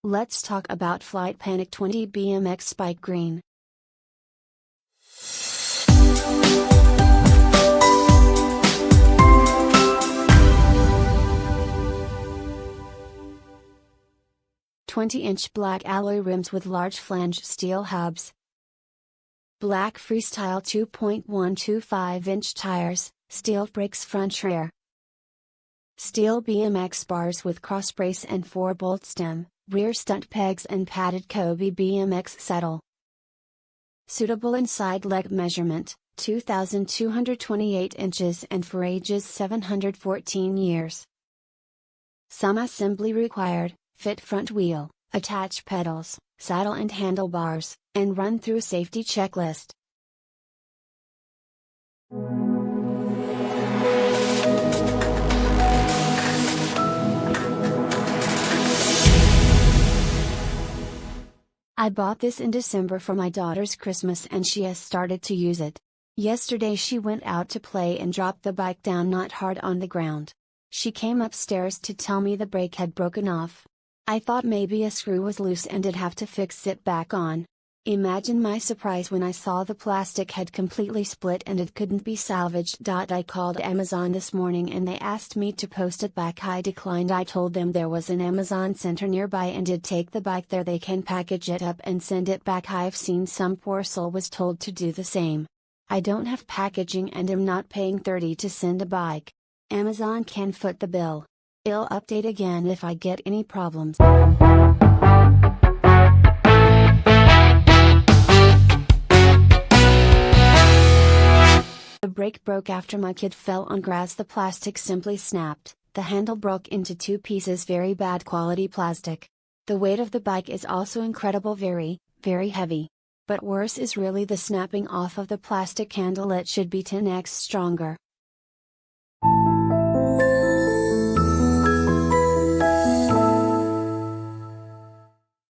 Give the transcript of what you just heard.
Let's talk about Flite Panic 20 BMX Spike Green. "20-inch black alloy rims with large flange steel hubs. Black freestyle 2.125-inch tires, steel brakes front rear. Steel BMX bars with cross brace and 4-bolt stem, rear stunt pegs and padded Kobe BMX saddle. Suitable inside leg measurement, 2,228 inches and for ages 714 years. Some assembly required: fit front wheel, attach pedals, saddle and handlebars, and run through safety checklist. I bought this in December for my daughter's Christmas and she has started to use it. Yesterday she went out to play and dropped the bike down not hard on the ground. She came upstairs to tell me the brake had broken off. I thought maybe a screw was loose and I'd have to fix it back on. Imagine my surprise when I saw the plastic had completely split and it couldn't be salvaged. I called Amazon this morning and they asked me to post it back. I declined. I told them there was an Amazon center nearby and did take the bike there. They can package it up and send it back. I've seen some poor soul was told to do the same. I don't have packaging and am not paying $30 to send a bike. Amazon can foot the bill. I'll update again if I get any problems. The brake broke after my kid fell on grass. The plastic simply snapped. The handle broke into 2 pieces. Very bad quality plastic. The weight of the bike is also incredible, very, very heavy. But worse is really the snapping off of the plastic handle. It should be 10x stronger.